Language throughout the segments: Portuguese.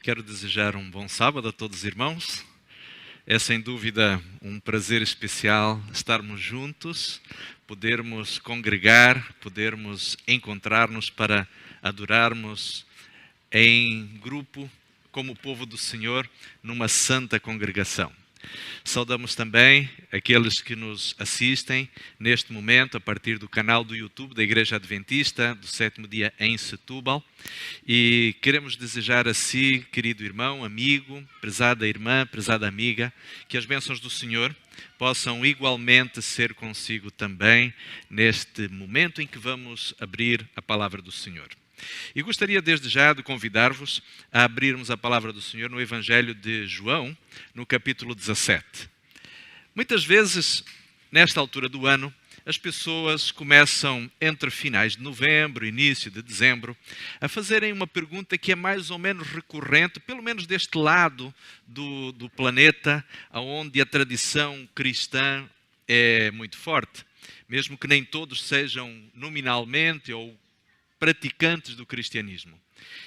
Quero desejar um bom sábado a todos os irmãos. É sem dúvida um prazer especial estarmos juntos, podermos congregar, podermos encontrar-nos para adorarmos em grupo, como povo do Senhor, numa santa congregação. Saudamos também aqueles que nos assistem neste momento a partir do canal do YouTube da Igreja Adventista do Sétimo Dia em Setúbal e queremos desejar a si, querido irmão, amigo, prezada irmã, prezada amiga, que as bênçãos do Senhor possam igualmente ser consigo também neste momento em que vamos abrir a palavra do Senhor. E gostaria desde já de convidar-vos a abrirmos a palavra do Senhor no Evangelho de João, no capítulo 17. Muitas vezes, nesta altura do ano, as pessoas começam, entre finais de novembro e início de dezembro, a fazerem uma pergunta que é mais ou menos recorrente, pelo menos deste lado do planeta, onde a tradição cristã é muito forte. Mesmo que nem todos sejam nominalmente ou praticantes do cristianismo.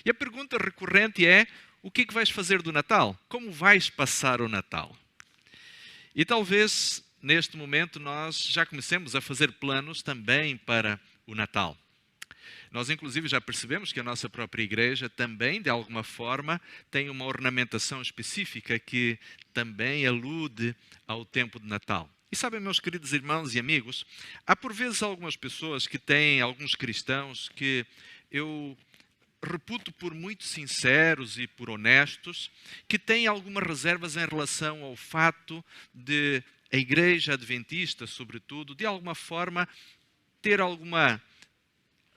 E a pergunta recorrente é: o que é que vais fazer do Natal? Como vais passar o Natal? E talvez neste momento nós já comecemos a fazer planos também para o Natal. Nós inclusive já percebemos que a nossa própria igreja também, de alguma forma, tem uma ornamentação específica que também alude ao tempo de Natal. E sabem, meus queridos irmãos e amigos, há por vezes algumas pessoas que têm, alguns cristãos, que eu reputo por muito sinceros e por honestos, que têm algumas reservas em relação ao fato de a Igreja Adventista, sobretudo, de alguma forma,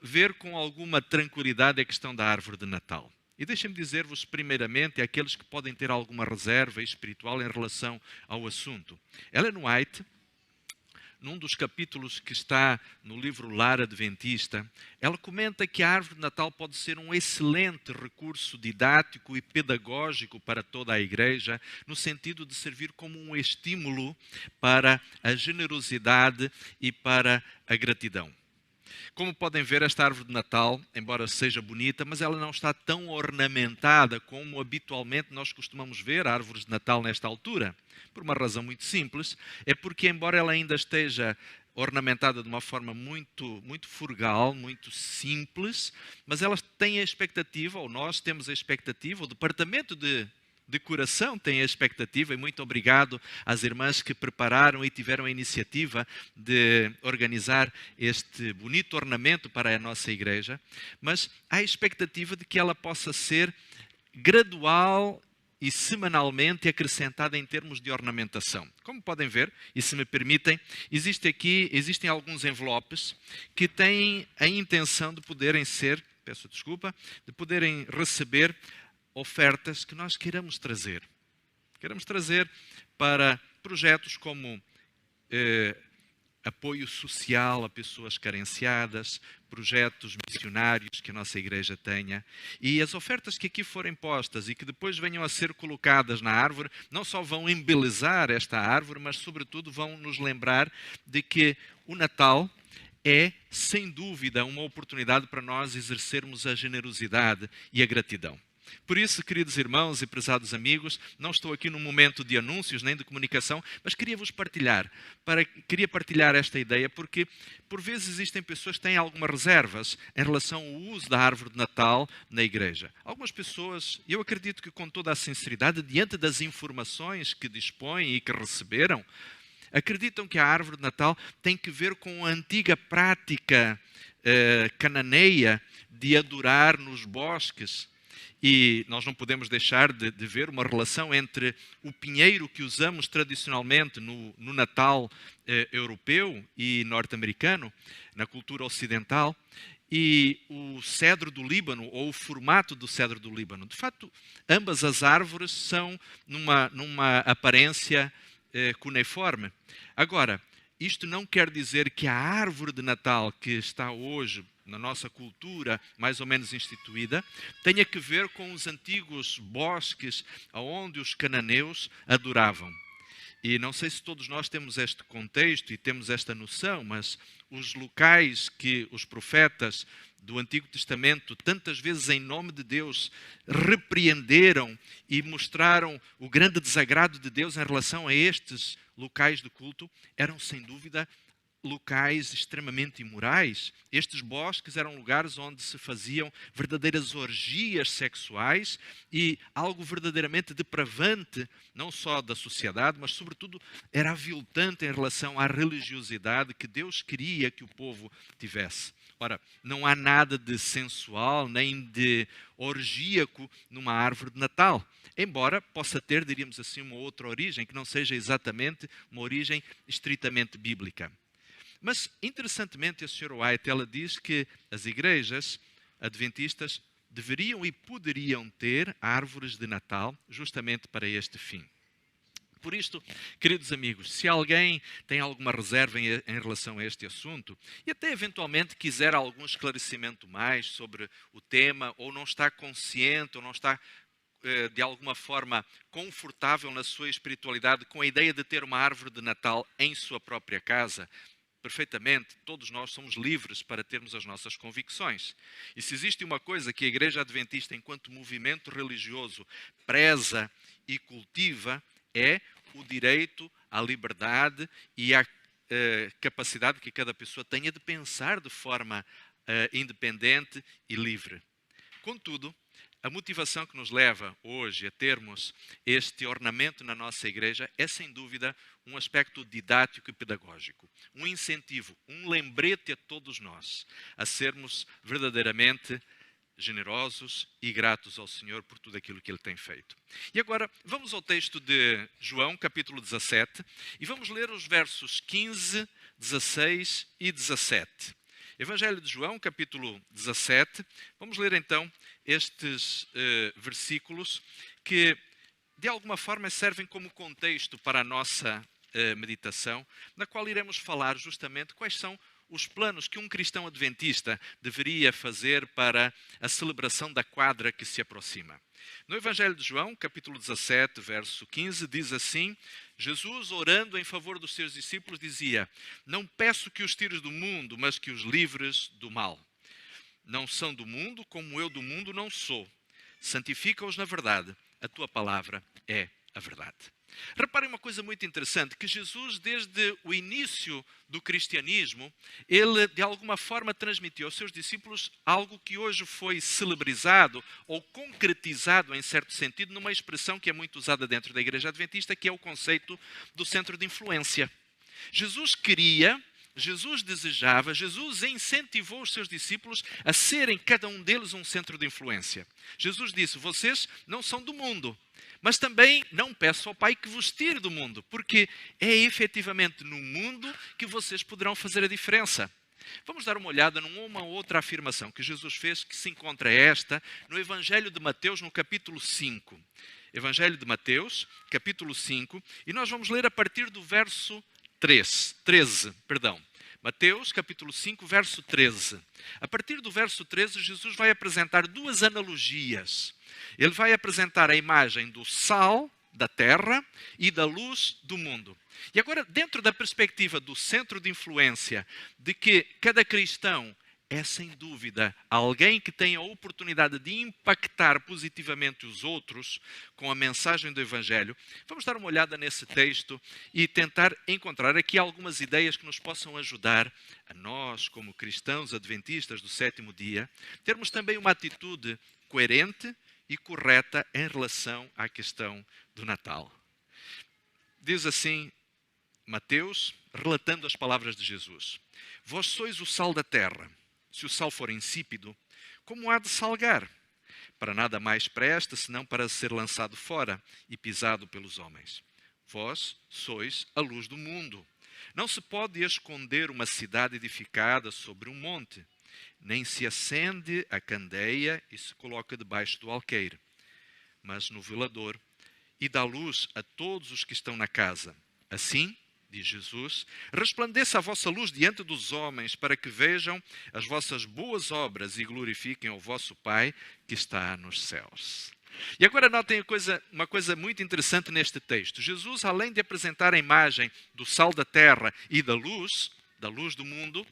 ver com alguma tranquilidade a questão da árvore de Natal. E deixem-me dizer-vos, primeiramente, àqueles que podem ter alguma reserva espiritual em relação ao assunto. Ellen White, num dos capítulos que está no livro Lar Adventista, ela comenta que a árvore de Natal pode ser um excelente recurso didático e pedagógico para toda a igreja, no sentido de servir como um estímulo para a generosidade e para a gratidão. Como podem ver, esta árvore de Natal, embora seja bonita, mas ela não está tão ornamentada como habitualmente nós costumamos ver árvores de Natal nesta altura. Por uma razão muito simples, é porque embora ela ainda esteja ornamentada de uma forma muito frugal, muito simples, mas ela tem a expectativa, ou nós temos a expectativa, o departamento de decoração tem a expectativa, e muito obrigado às irmãs que prepararam e tiveram a iniciativa de organizar este bonito ornamento para a nossa igreja, mas há a expectativa de que ela possa ser gradual e semanalmente acrescentada em termos de ornamentação. Como podem ver, e se me permitem, existem alguns envelopes que têm a intenção de poderem de poderem receber ofertas que nós queiramos trazer. Queremos trazer para projetos como apoio social a pessoas carenciadas, projetos missionários que a nossa igreja tenha. E as ofertas que aqui forem postas e que depois venham a ser colocadas na árvore, não só vão embelezar esta árvore, mas sobretudo vão nos lembrar de que o Natal é, sem dúvida, uma oportunidade para nós exercermos a generosidade e a gratidão. Por isso, queridos irmãos e prezados amigos, não estou aqui num momento de anúncios nem de comunicação, mas queria partilhar esta ideia, porque por vezes existem pessoas que têm algumas reservas em relação ao uso da árvore de Natal na igreja. Algumas pessoas, eu acredito que com toda a sinceridade, diante das informações que dispõem e que receberam, acreditam que a árvore de Natal tem que ver com a antiga prática cananeia de adorar nos bosques. E nós não podemos deixar de ver uma relação entre o pinheiro que usamos tradicionalmente no Natal europeu e norte-americano, na cultura ocidental, e o cedro do Líbano, ou o formato do cedro do Líbano. De facto, ambas as árvores são numa aparência cuneiforme. Agora, isto não quer dizer que a árvore de Natal que está hoje na nossa cultura mais ou menos instituída, tenha que ver com os antigos bosques onde os cananeus adoravam. E não sei se todos nós temos este contexto e temos esta noção, mas os locais que os profetas do Antigo Testamento, tantas vezes em nome de Deus, repreenderam e mostraram o grande desagrado de Deus em relação a estes locais de culto, eram sem dúvida locais extremamente imorais. Estes bosques eram lugares onde se faziam verdadeiras orgias sexuais e algo verdadeiramente depravante, não só da sociedade, mas sobretudo era aviltante em relação à religiosidade que Deus queria que o povo tivesse. Ora, não há nada de sensual nem de orgíaco numa árvore de Natal, embora possa ter, diríamos assim, uma outra origem, que não seja exatamente uma origem estritamente bíblica. Mas, interessantemente, a Sra. White, ela diz que as igrejas adventistas deveriam e poderiam ter árvores de Natal justamente para este fim. Por isto, queridos amigos, se alguém tem alguma reserva em relação a este assunto e até eventualmente quiser algum esclarecimento mais sobre o tema, ou não está consciente, ou não está de alguma forma confortável na sua espiritualidade com a ideia de ter uma árvore de Natal em sua própria casa, perfeitamente, todos nós somos livres para termos as nossas convicções. E se existe uma coisa que a Igreja Adventista, enquanto movimento religioso, preza e cultiva, é o direito à liberdade e à capacidade que cada pessoa tenha de pensar de forma independente e livre. Contudo, a motivação que nos leva hoje a termos este ornamento na nossa igreja é, sem dúvida, um aspecto didático e pedagógico. Um incentivo, um lembrete a todos nós a sermos verdadeiramente generosos e gratos ao Senhor por tudo aquilo que Ele tem feito. E agora, vamos ao texto de João, capítulo 17, e vamos ler os versos 15, 16 e 17. Evangelho de João, capítulo 17. Vamos ler então estes versículos que, de alguma forma, servem como contexto para a nossa meditação, na qual iremos falar justamente quais são os planos que um cristão adventista deveria fazer para a celebração da quadra que se aproxima. No Evangelho de João, capítulo 17, verso 15, diz assim: Jesus, orando em favor dos seus discípulos, dizia: não peço que os tires do mundo, mas que os livres do mal. Não são do mundo, como eu do mundo não sou. Santifica-os na verdade. A tua palavra é a verdade. Reparem uma coisa muito interessante, que Jesus, desde o início do cristianismo, ele de alguma forma transmitiu aos seus discípulos algo que hoje foi celebrizado ou concretizado em certo sentido numa expressão que é muito usada dentro da Igreja Adventista, que é o conceito do centro de influência. Jesus queria, Jesus desejava, Jesus incentivou os seus discípulos a serem cada um deles um centro de influência. Jesus disse: vocês não são do mundo, mas também não peço ao Pai que vos tire do mundo, porque é efetivamente no mundo que vocês poderão fazer a diferença. Vamos dar uma olhada numa outra afirmação que Jesus fez, que se encontra esta no Evangelho de Mateus, no capítulo 5. Evangelho de Mateus, capítulo 5, e nós vamos ler a partir do verso 13. Mateus, capítulo 5, verso 13. A partir do verso 13, Jesus vai apresentar duas analogias. Ele vai apresentar a imagem do sal da terra e da luz do mundo. E agora, dentro da perspectiva do centro de influência, de que cada cristão é, sem dúvida, alguém que tem a oportunidade de impactar positivamente os outros com a mensagem do Evangelho, vamos dar uma olhada nesse texto e tentar encontrar aqui algumas ideias que nos possam ajudar a nós, como cristãos adventistas do sétimo dia, termos também uma atitude coerente e correta em relação à questão do Natal. Diz assim Mateus, relatando as palavras de Jesus: vós sois o sal da terra. Se o sal for insípido, como há de salgar? Para nada mais presta, senão para ser lançado fora e pisado pelos homens. Vós sois a luz do mundo. Não se pode esconder uma cidade edificada sobre um monte, nem se acende a candeia e se coloca debaixo do alqueire, mas no velador, e dá luz a todos os que estão na casa. Assim, diz Jesus, resplandeça a vossa luz diante dos homens, para que vejam as vossas boas obras e glorifiquem o vosso Pai que está nos céus. E agora notem uma coisa muito interessante neste texto. Jesus, além de apresentar a imagem do sal da terra e da luz do mundo,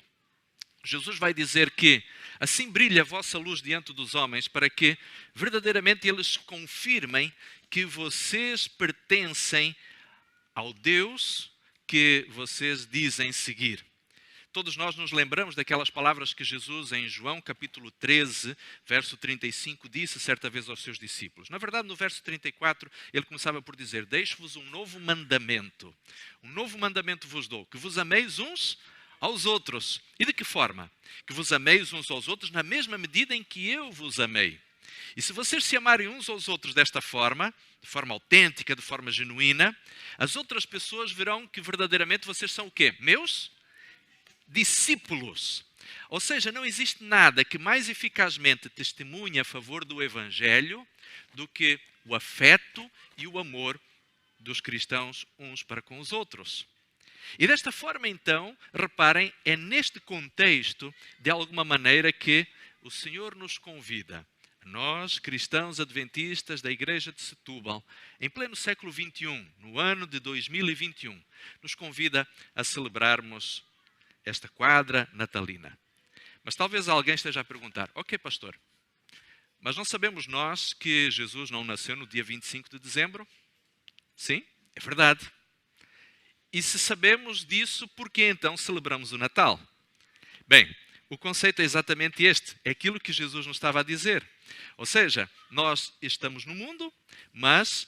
Jesus vai dizer que assim brilha a vossa luz diante dos homens, para que verdadeiramente eles confirmem que vocês pertencem ao Deus que vocês dizem seguir. Todos nós nos lembramos daquelas palavras que Jesus, em João capítulo 13, verso 35, disse certa vez aos seus discípulos. Na verdade, no verso 34, ele começava por dizer: deixo-vos um novo mandamento. Um novo mandamento vos dou, que vos ameis uns aos outros. E de que forma? Que vos ameis uns aos outros na mesma medida em que eu vos amei. E se vocês se amarem uns aos outros desta forma, de forma autêntica, de forma genuína, as outras pessoas verão que verdadeiramente vocês são o quê? Meus discípulos. Ou seja, não existe nada que mais eficazmente testemunhe a favor do Evangelho do que o afeto e o amor dos cristãos uns para com os outros. E desta forma, então, reparem, é neste contexto, de alguma maneira, que o Senhor nos convida, nós, cristãos adventistas da Igreja de Setúbal, em pleno século XXI, no ano de 2021, nos convida a celebrarmos esta quadra natalina. Mas talvez alguém esteja a perguntar: ok, pastor, mas não sabemos nós que Jesus não nasceu no dia 25 de dezembro? Sim, é verdade. E se sabemos disso, por que então celebramos o Natal? Bem, o conceito é exatamente este, é aquilo que Jesus nos estava a dizer. Ou seja, nós estamos no mundo, mas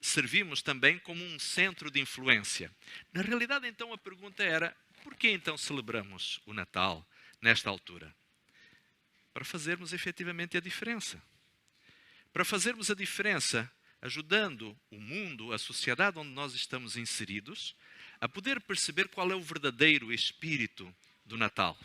servimos também como um centro de influência. Na realidade, então, a pergunta era: por que então celebramos o Natal nesta altura? Para fazermos efetivamente a diferença. Para fazermos a diferença ajudando o mundo, a sociedade onde nós estamos inseridos, a poder perceber qual é o verdadeiro espírito do Natal.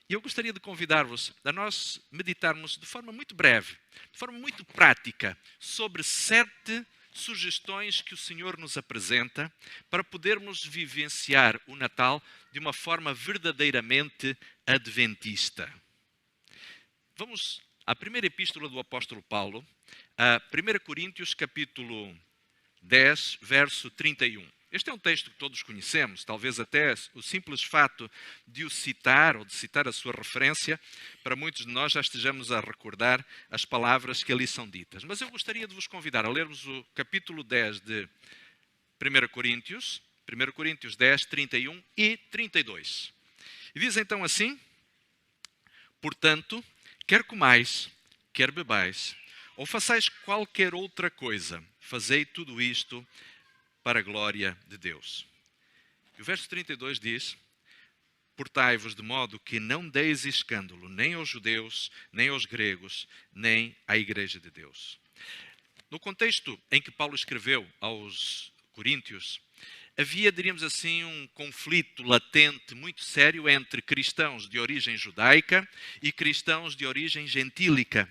E eu gostaria de convidar-vos a nós meditarmos de forma muito breve, de forma muito prática, sobre 7 sugestões que o Senhor nos apresenta para podermos vivenciar o Natal de uma forma verdadeiramente adventista. Vamos à primeira epístola do apóstolo Paulo, a 1 Coríntios capítulo 10, verso 31. Este é um texto que todos conhecemos, talvez até o simples fato de o citar, ou de citar a sua referência, para muitos de nós já estejamos a recordar as palavras que ali são ditas. Mas eu gostaria de vos convidar a lermos o capítulo 10 de 1 Coríntios 10, 31 e 32. E diz então assim: portanto, quer comais, quer bebais, ou façais qualquer outra coisa, fazei tudo isto para a glória de Deus. E o verso 32 diz: portai-vos de modo que não deis escândalo nem aos judeus, nem aos gregos, nem à igreja de Deus. No contexto em que Paulo escreveu aos Coríntios, havia, diríamos assim, um conflito latente muito sério entre cristãos de origem judaica e cristãos de origem gentílica.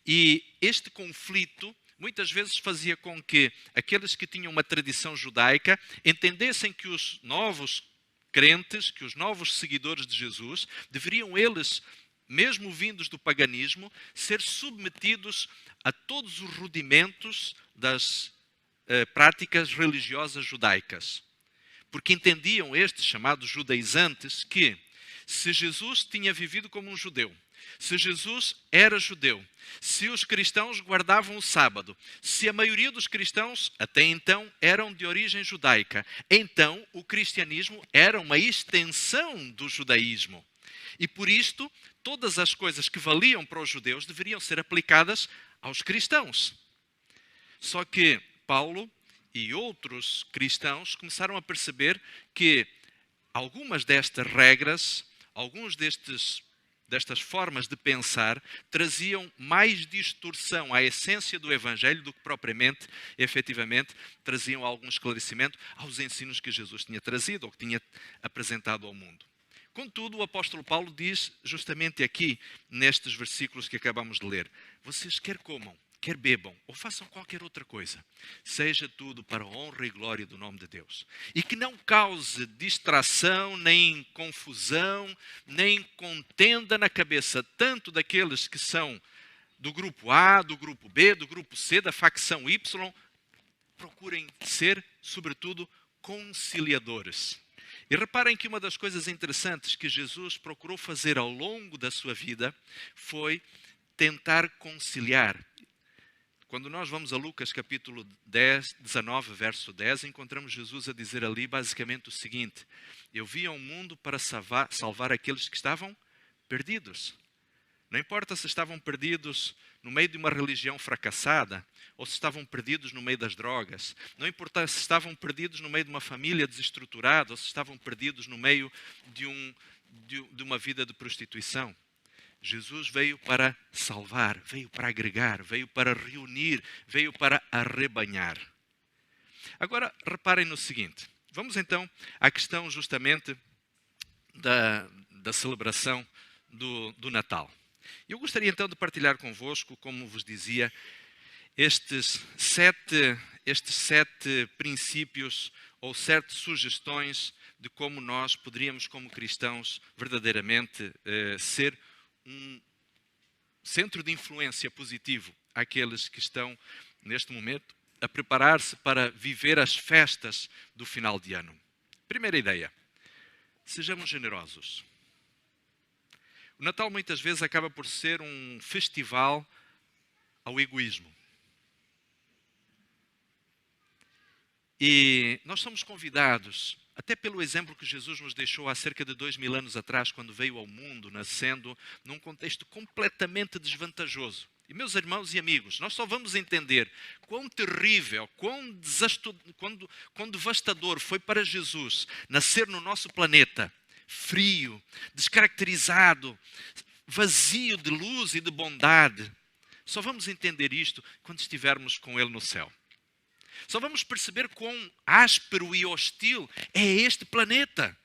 E este conflito muitas vezes fazia com que aqueles que tinham uma tradição judaica entendessem que os novos crentes, que os novos seguidores de Jesus, deveriam eles, mesmo vindos do paganismo, ser submetidos a todos os rudimentos das práticas religiosas judaicas. Porque entendiam estes chamados judaizantes que, se Jesus tinha vivido como um judeu, se Jesus era judeu, se os cristãos guardavam o sábado, se a maioria dos cristãos até então eram de origem judaica, então o cristianismo era uma extensão do judaísmo. E por isto, todas as coisas que valiam para os judeus deveriam ser aplicadas aos cristãos. Só que Paulo e outros cristãos começaram a perceber que algumas destas regras, alguns destas formas de pensar traziam mais distorção à essência do Evangelho do que propriamente, efetivamente, traziam algum esclarecimento aos ensinos que Jesus tinha trazido ou que tinha apresentado ao mundo. Contudo, o apóstolo Paulo diz justamente aqui, nestes versículos que acabamos de ler: vocês quer comam, quer bebam, ou façam qualquer outra coisa, seja tudo para a honra e glória do nome de Deus. E que não cause distração, nem confusão, nem contenda na cabeça, tanto daqueles que são do grupo A, do grupo B, do grupo C, da facção Y, procurem ser, sobretudo, conciliadores. E reparem que uma das coisas interessantes que Jesus procurou fazer ao longo da sua vida foi tentar conciliar. Quando nós vamos a Lucas capítulo 19, verso 10, encontramos Jesus a dizer ali basicamente o seguinte: eu vim ao mundo para salvar aqueles que estavam perdidos. Não importa se estavam perdidos no meio de uma religião fracassada, ou se estavam perdidos no meio das drogas. Não importa se estavam perdidos no meio de uma família desestruturada, ou se estavam perdidos no meio de uma vida de prostituição. Jesus veio para salvar, veio para agregar, veio para reunir, veio para arrebanhar. Agora, reparem no seguinte. Vamos então à questão justamente da celebração do Natal. Eu gostaria então de partilhar convosco, como vos dizia, estes sete princípios ou 7 sugestões de como nós poderíamos, como cristãos, verdadeiramente ser um centro de influência positivo àqueles que estão, neste momento, a preparar-se para viver as festas do final de ano. Primeira ideia, sejamos generosos. O Natal muitas vezes acaba por ser um festival ao egoísmo. E nós somos convidados, até pelo exemplo que Jesus nos deixou há cerca de 2000 anos atrás, quando veio ao mundo, nascendo num contexto completamente desvantajoso. E meus irmãos e amigos, nós só vamos entender quão terrível, quão devastador foi para Jesus nascer no nosso planeta, frio, descaracterizado, vazio de luz e de bondade. Só vamos entender isto quando estivermos com Ele no céu. Só vamos perceber quão áspero e hostil é este planeta,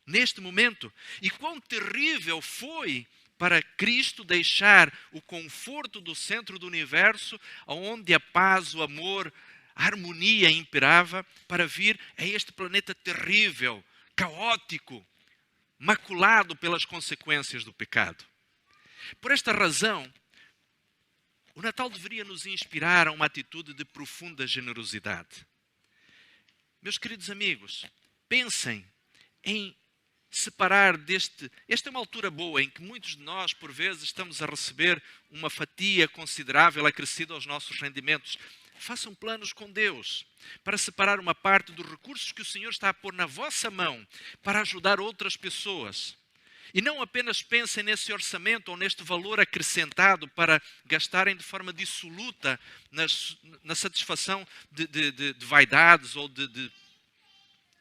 neste momento. E quão terrível foi para Cristo deixar o conforto do centro do universo, onde a paz, o amor, a harmonia imperava, para vir a este planeta terrível, caótico, maculado pelas consequências do pecado. Por esta razão, o Natal deveria nos inspirar a uma atitude de profunda generosidade. Meus queridos amigos, pensem em separar Esta é uma altura boa em que muitos de nós, por vezes, estamos a receber uma fatia considerável acrescida aos nossos rendimentos. Façam planos com Deus para separar uma parte dos recursos que o Senhor está a pôr na vossa mão para ajudar outras pessoas. E não apenas pensem nesse orçamento ou neste valor acrescentado para gastarem de forma dissoluta na satisfação de vaidades ou de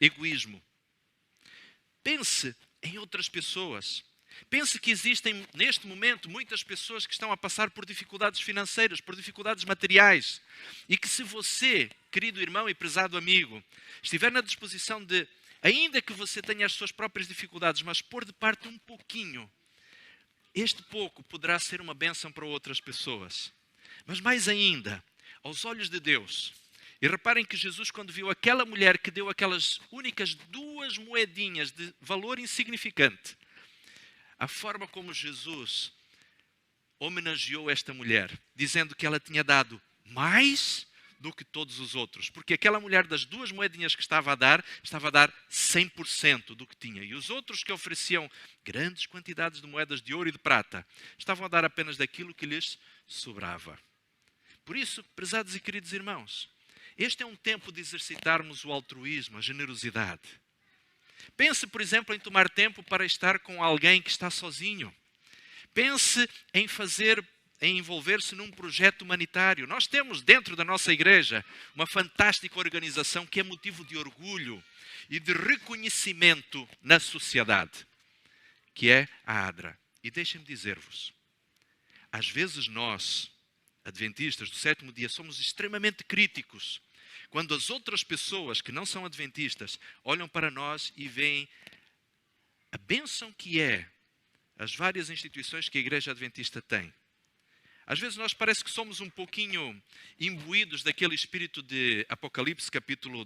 egoísmo. Pense em outras pessoas. Pense que existem neste momento muitas pessoas que estão a passar por dificuldades financeiras, por dificuldades materiais. E que se você, querido irmão e prezado amigo, estiver na disposição de, ainda que você tenha as suas próprias dificuldades, mas pôr de parte um pouquinho, este pouco poderá ser uma bênção para outras pessoas. Mas mais ainda, aos olhos de Deus. E reparem que Jesus, quando viu aquela mulher que deu aquelas únicas 2 moedinhas de valor insignificante, a forma como Jesus homenageou esta mulher, dizendo que ela tinha dado mais do que todos os outros. Porque aquela mulher das 2 moedinhas que estava a dar 100% do que tinha. E os outros que ofereciam grandes quantidades de moedas de ouro e de prata, estavam a dar apenas daquilo que lhes sobrava. Por isso, prezados e queridos irmãos, este é um tempo de exercitarmos o altruísmo, a generosidade. Pense, por exemplo, em tomar tempo para estar com alguém que está sozinho. Pense em envolver-se num projeto humanitário. Nós temos dentro da nossa igreja uma fantástica organização que é motivo de orgulho e de reconhecimento na sociedade, que é a ADRA. E deixem-me dizer-vos, às vezes nós, adventistas do 7º dia, somos extremamente críticos quando as outras pessoas que não são adventistas olham para nós e veem a bênção que é as várias instituições que a Igreja Adventista tem. Às vezes nós parece que somos um pouquinho imbuídos daquele espírito de Apocalipse capítulo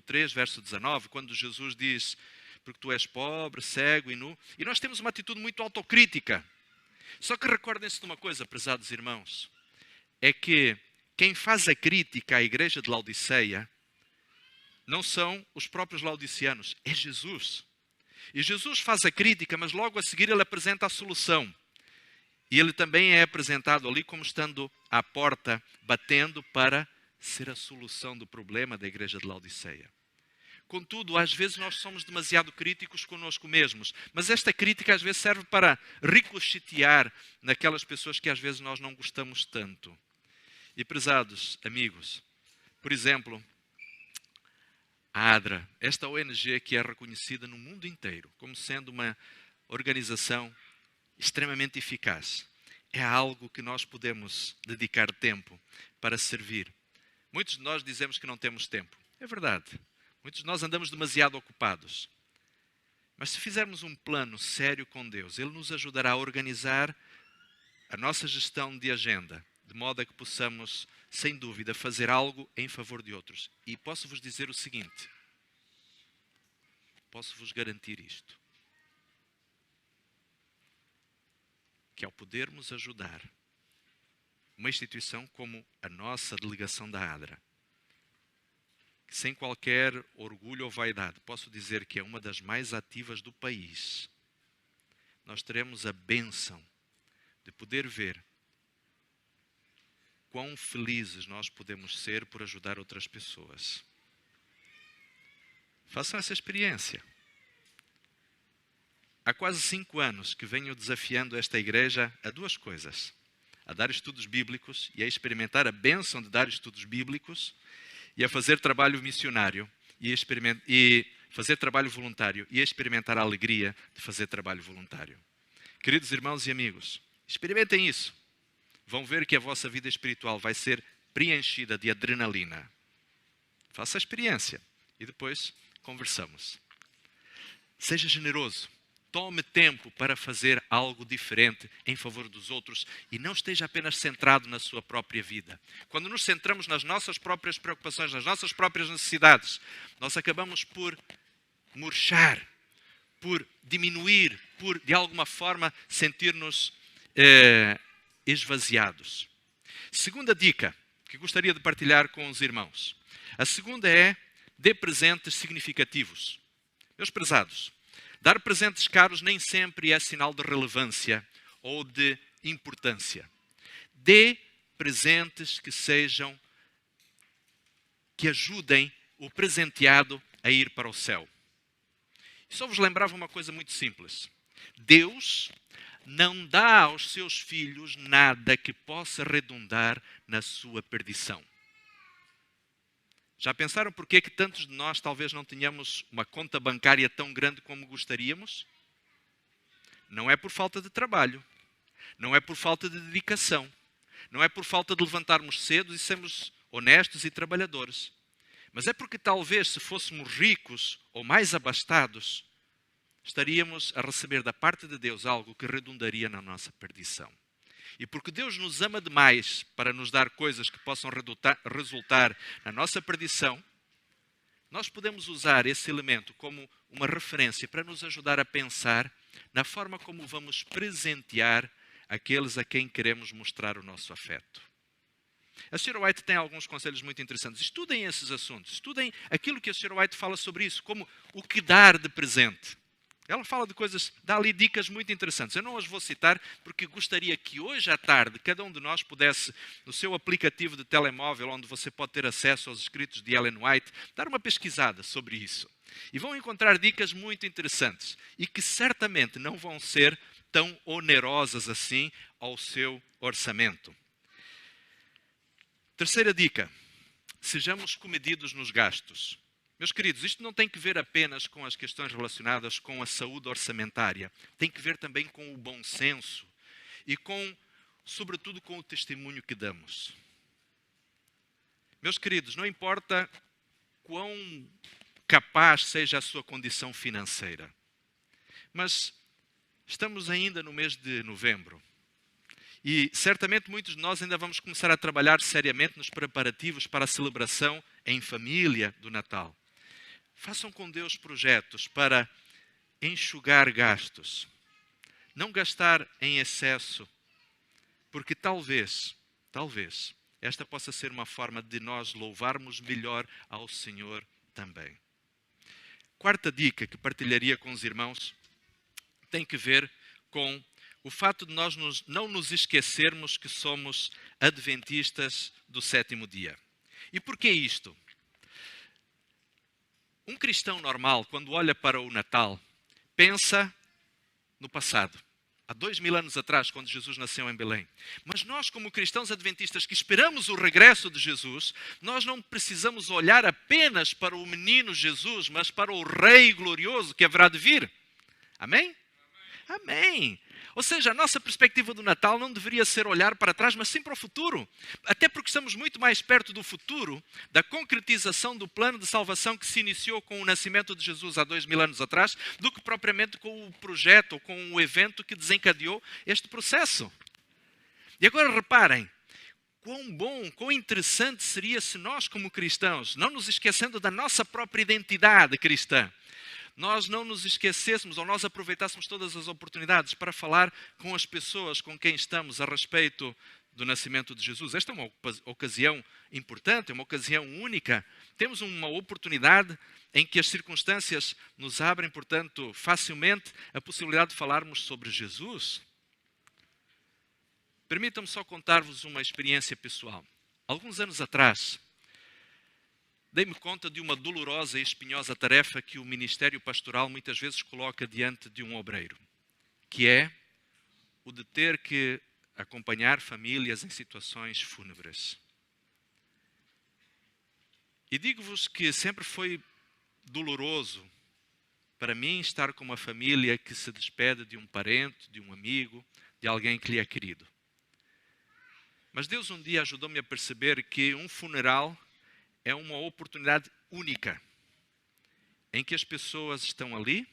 3, verso 19, quando Jesus diz, porque tu és pobre, cego e nu. E nós temos uma atitude muito autocrítica. Só que recordem-se de uma coisa, prezados irmãos, é que quem faz a crítica à igreja de Laodiceia não são os próprios laodiceanos, é Jesus. E Jesus faz a crítica, mas logo a seguir ele apresenta a solução. E ele também é apresentado ali como estando à porta, batendo para ser a solução do problema da igreja de Laodiceia. Contudo, às vezes nós somos demasiado críticos conosco mesmos, mas esta crítica às vezes serve para ricochetear naquelas pessoas que às vezes nós não gostamos tanto. E prezados amigos, por exemplo, a ADRA, esta ONG que é reconhecida no mundo inteiro como sendo uma organização extremamente eficaz, é algo que nós podemos dedicar tempo para servir. Muitos de nós dizemos que não temos tempo. É verdade. Muitos de nós andamos demasiado ocupados. Mas se fizermos um plano sério com Deus, Ele nos ajudará a organizar a nossa gestão de agenda, de modo a que possamos, sem dúvida, fazer algo em favor de outros. E posso-vos dizer o seguinte, posso-vos garantir isto, que ao podermos ajudar uma instituição como a nossa delegação da ADRA, sem qualquer orgulho ou vaidade, posso dizer que é uma das mais ativas do país, nós teremos a bênção de poder ver quão felizes nós podemos ser por ajudar outras pessoas. Façam essa experiência. Há quase 5 anos que venho desafiando esta igreja a 2 coisas. A dar estudos bíblicos e a experimentar a bênção de dar estudos bíblicos e a fazer trabalho missionário e fazer trabalho voluntário e a experimentar a alegria de fazer trabalho voluntário. Queridos irmãos e amigos, experimentem isso. Vão ver que a vossa vida espiritual vai ser preenchida de adrenalina. Faça a experiência e depois conversamos. Seja generoso. Tome tempo para fazer algo diferente em favor dos outros e não esteja apenas centrado na sua própria vida. Quando nos centramos nas nossas próprias preocupações, nas nossas próprias necessidades, nós acabamos por murchar, por diminuir, por de alguma forma sentir-nos esvaziados. Segunda dica que gostaria de partilhar com os irmãos. A segunda é: dê presentes significativos. Meus prezados, dar presentes caros nem sempre é sinal de relevância ou de importância. Dê presentes que ajudem o presenteado a ir para o céu. E só vos lembrava uma coisa muito simples. Deus não dá aos seus filhos nada que possa redundar na sua perdição. Já pensaram por que tantos de nós talvez não tenhamos uma conta bancária tão grande como gostaríamos? Não é por falta de trabalho, não é por falta de dedicação, não é por falta de levantarmos cedo e sermos honestos e trabalhadores, mas é porque talvez se fôssemos ricos ou mais abastados, estaríamos a receber da parte de Deus algo que redundaria na nossa perdição. E porque Deus nos ama demais para nos dar coisas que possam resultar na nossa perdição, nós podemos usar esse elemento como uma referência para nos ajudar a pensar na forma como vamos presentear aqueles a quem queremos mostrar o nosso afeto. A Sra. White tem alguns conselhos muito interessantes. Estudem esses assuntos, estudem aquilo que a Sra. White fala sobre isso, como o que dar de presente. Ela fala de coisas, dá ali dicas muito interessantes. Eu não as vou citar porque gostaria que hoje à tarde cada um de nós pudesse, no seu aplicativo de telemóvel, onde você pode ter acesso aos escritos de Ellen White, dar uma pesquisada sobre isso. E vão encontrar dicas muito interessantes e que certamente não vão ser tão onerosas assim ao seu orçamento. Terceira dica, sejamos comedidos nos gastos. Meus queridos, isto não tem que ver apenas com as questões relacionadas com a saúde orçamentária. Tem que ver também com o bom senso e sobretudo, com o testemunho que damos. Meus queridos, não importa quão capaz seja a sua condição financeira, mas estamos ainda no mês de novembro. E certamente muitos de nós ainda vamos começar a trabalhar seriamente nos preparativos para a celebração em família do Natal. Façam com Deus projetos para enxugar gastos. não gastar em excesso, porque talvez, esta possa ser uma forma de nós louvarmos melhor ao Senhor também. Quarta dica que partilharia com os irmãos tem que ver com o fato de nós não nos esquecermos que somos adventistas do sétimo dia. E por que isto? Um cristão normal, quando olha para o Natal, pensa no passado. Há 2000 anos atrás, quando Jesus nasceu em Belém. Mas nós, como cristãos adventistas que esperamos o regresso de Jesus, nós não precisamos olhar apenas para o menino Jesus, mas para o Rei glorioso que haverá de vir. Amém? Amém. Ou seja, a nossa perspectiva do Natal não deveria ser olhar para trás, mas sim para o futuro. Até porque estamos muito mais perto do futuro, da concretização do plano de salvação que se iniciou com o nascimento de Jesus há 2000 anos atrás, do que propriamente com o projeto ou com o evento que desencadeou este processo. E agora reparem, quão bom, quão interessante seria se nós como cristãos, não nos esquecendo da nossa própria identidade cristã, nós não nos esquecêssemos ou nós aproveitássemos todas as oportunidades para falar com as pessoas com quem estamos a respeito do nascimento de Jesus. Esta é uma ocasião importante, é uma ocasião única. Temos uma oportunidade em que as circunstâncias nos abrem, portanto, facilmente a possibilidade de falarmos sobre Jesus. Permitam-me só contar-vos uma experiência pessoal. Alguns anos atrás, dei-me conta de uma dolorosa e espinhosa tarefa que o ministério pastoral muitas vezes coloca diante de um obreiro, que é o de ter que acompanhar famílias em situações fúnebres. E digo-vos que sempre foi doloroso para mim estar com uma família que se despede de um parente, de um amigo, de alguém que lhe é querido. Mas Deus um dia ajudou-me a perceber que um funeral é uma oportunidade única, em que as pessoas estão ali,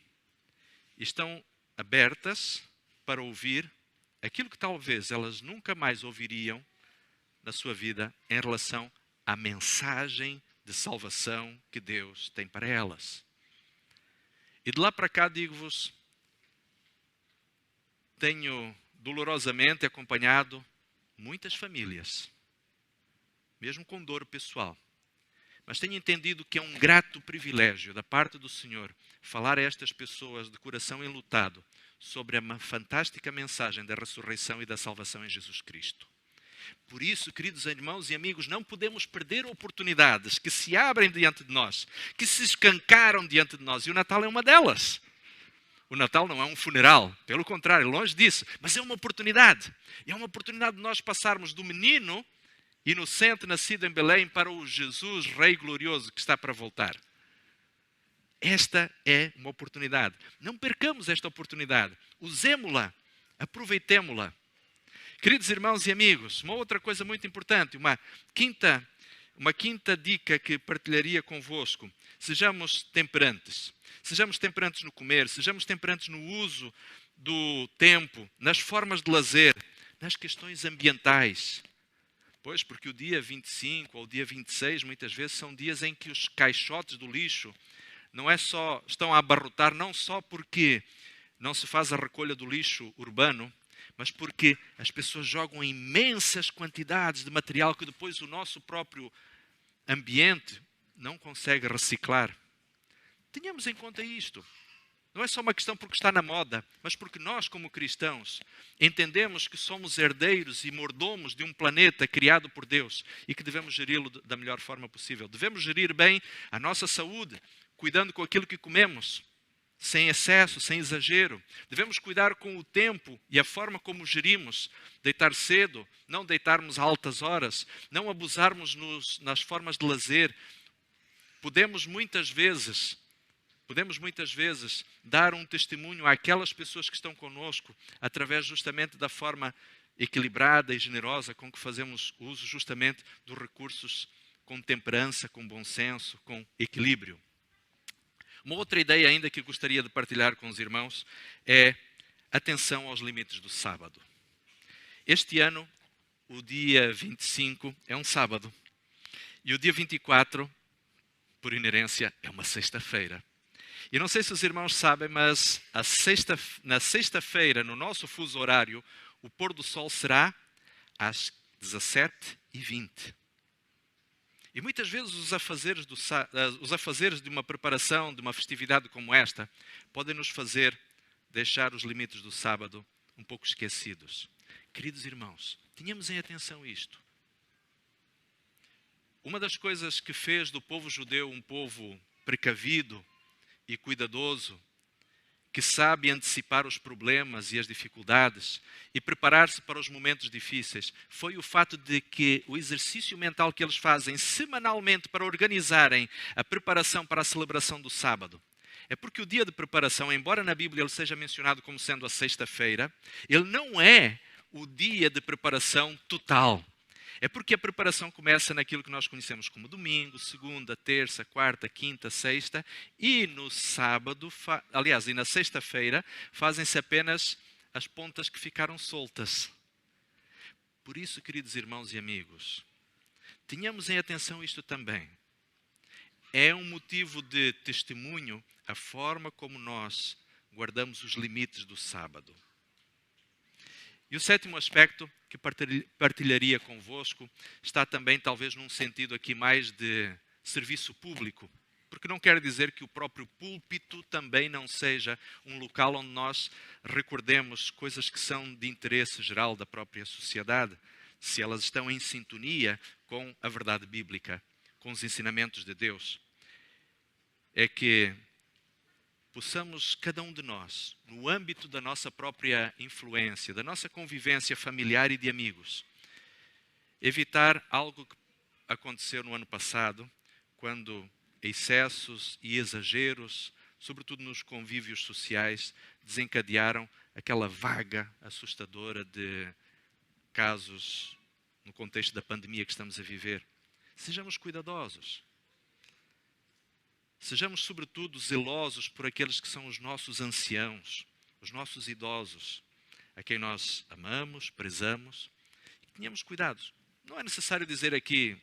estão abertas para ouvir aquilo que talvez elas nunca mais ouviriam na sua vida em relação à mensagem de salvação que Deus tem para elas. E de lá para cá, digo-vos, tenho dolorosamente acompanhado muitas famílias, mesmo com dor pessoal. Mas tenho entendido que é um grato privilégio da parte do Senhor falar a estas pessoas de coração enlutado sobre a fantástica mensagem da ressurreição e da salvação em Jesus Cristo. Por isso, queridos irmãos e amigos, não podemos perder oportunidades que se abrem diante de nós, que se escancaram diante de nós, e o Natal é uma delas. O Natal não é um funeral, pelo contrário, longe disso, mas é uma oportunidade. É uma oportunidade de nós passarmos do menino inocente nascido em Belém para o Jesus Rei glorioso que está para voltar. Esta é uma oportunidade. Não percamos esta oportunidade. Usemo-la, aproveitemo-la. Queridos irmãos e amigos, uma outra coisa muito importante, uma quinta dica que partilharia convosco. Sejamos temperantes. Sejamos temperantes no comer, sejamos temperantes no uso do tempo, nas formas de lazer, nas questões ambientais. Pois, porque o dia 25 ou o dia 26, muitas vezes, são dias em que os caixotes do lixo estão a abarrotar, não só porque não se faz a recolha do lixo urbano, mas porque as pessoas jogam imensas quantidades de material que depois o nosso próprio ambiente não consegue reciclar. Tenhamos em conta isto. Não é só uma questão porque está na moda, mas porque nós, como cristãos, entendemos que somos herdeiros e mordomos de um planeta criado por Deus e que devemos geri-lo da melhor forma possível. Devemos gerir bem a nossa saúde, cuidando com aquilo que comemos, sem excesso, sem exagero. Devemos cuidar com o tempo e a forma como gerimos, deitar cedo, não deitarmos a altas horas, não abusarmos nas formas de lazer. Podemos muitas vezes dar um testemunho àquelas pessoas que estão conosco através justamente da forma equilibrada e generosa com que fazemos uso justamente dos recursos com temperança, com bom senso, com equilíbrio. Uma outra ideia ainda que gostaria de partilhar com os irmãos é atenção aos limites do sábado. Este ano, o dia 25 é um sábado e o dia 24, por inerência, é uma sexta-feira. E não sei se os irmãos sabem, mas na sexta-feira, no nosso fuso horário, o pôr do sol será às 17h20. E muitas vezes os afazeres de uma preparação, de uma festividade como esta, podem nos fazer deixar os limites do sábado um pouco esquecidos. Queridos irmãos, tenhamos em atenção isto. Uma das coisas que fez do povo judeu um povo precavido e cuidadoso, que sabe antecipar os problemas e as dificuldades e preparar-se para os momentos difíceis, foi o fato de que o exercício mental que eles fazem semanalmente para organizarem a preparação para a celebração do sábado. É porque o dia de preparação, embora na Bíblia ele seja mencionado como sendo a sexta-feira, ele não é o dia de preparação total. É porque a preparação começa naquilo que nós conhecemos como domingo, segunda, terça, quarta, quinta, sexta, e no sábado, e na sexta-feira, fazem-se apenas as pontas que ficaram soltas. Por isso, queridos irmãos e amigos, tenhamos em atenção isto também. É um motivo de testemunho a forma como nós guardamos os limites do sábado. E o sétimo aspecto que partilharia convosco está também talvez num sentido aqui mais de serviço público, porque não quer dizer que o próprio púlpito também não seja um local onde nós recordemos coisas que são de interesse geral da própria sociedade, se elas estão em sintonia com a verdade bíblica, com os ensinamentos de Deus. É que possamos, cada um de nós, no âmbito da nossa própria influência, da nossa convivência familiar e de amigos, evitar algo que aconteceu no ano passado, quando excessos e exageros, sobretudo nos convívios sociais, desencadearam aquela vaga assustadora de casos no contexto da pandemia que estamos a viver. Sejamos cuidadosos. Sejamos, sobretudo, zelosos por aqueles que são os nossos anciãos, os nossos idosos, a quem nós amamos, prezamos. E tenhamos cuidados. Não é necessário dizer aqui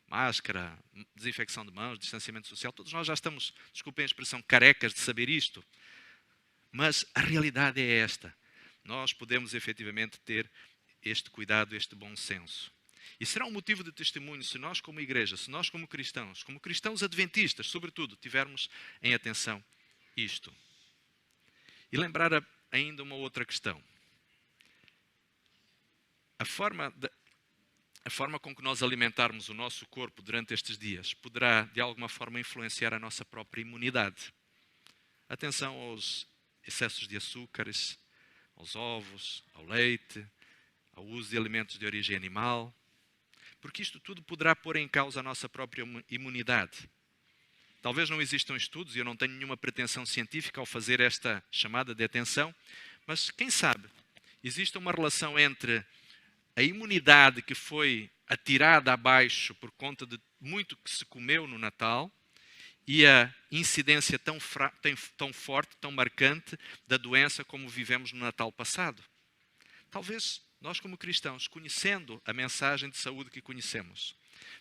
máscara, desinfecção de mãos, distanciamento social. Todos nós já estamos, desculpem a expressão, carecas de saber isto. Mas a realidade é esta. Nós podemos efetivamente ter este cuidado, este bom senso. E será um motivo de testemunho se nós como igreja, se nós como cristãos adventistas, sobretudo, tivermos em atenção isto. E lembrar ainda uma outra questão. A forma com que nós alimentarmos o nosso corpo durante estes dias poderá, de alguma forma, influenciar a nossa própria imunidade. Atenção aos excessos de açúcares, aos ovos, ao leite, ao uso de alimentos de origem animal, porque isto tudo poderá pôr em causa a nossa própria imunidade. Talvez não existam estudos, e eu não tenho nenhuma pretensão científica ao fazer esta chamada de atenção, mas quem sabe, existe uma relação entre a imunidade que foi atirada abaixo por conta de muito que se comeu no Natal e a incidência tão forte, tão marcante da doença como vivemos no Natal passado. Talvez nós, como cristãos, conhecendo a mensagem de saúde que conhecemos,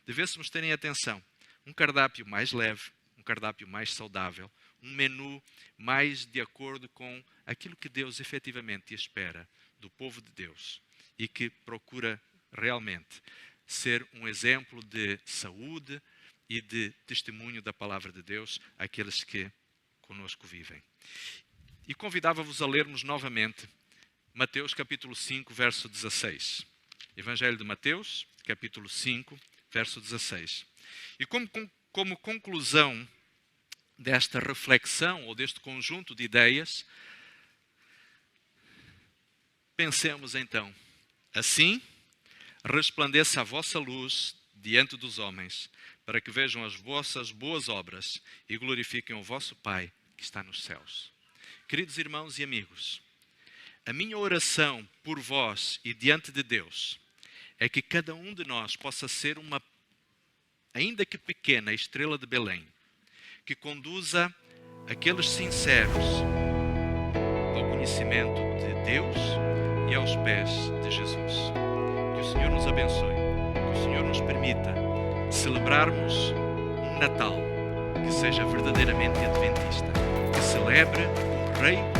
devêssemos ter em atenção um cardápio mais leve, um cardápio mais saudável, um menu mais de acordo com aquilo que Deus efetivamente espera do povo de Deus e que procura realmente ser um exemplo de saúde e de testemunho da palavra de Deus àqueles que conosco vivem. E convidava-vos a lermos novamente Mateus capítulo 5, verso 16. Evangelho de Mateus, capítulo 5, verso 16. E como conclusão desta reflexão, ou deste conjunto de ideias, pensemos então, assim, resplandeça a vossa luz diante dos homens, para que vejam as vossas boas obras e glorifiquem o vosso Pai que está nos céus. Queridos irmãos e amigos, a minha oração por vós e diante de Deus é que cada um de nós possa ser uma, ainda que pequena, estrela de Belém, que conduza aqueles sinceros ao conhecimento de Deus e aos pés de Jesus. Que o Senhor nos abençoe, que o Senhor nos permita celebrarmos um Natal que seja verdadeiramente adventista, que celebre o Rei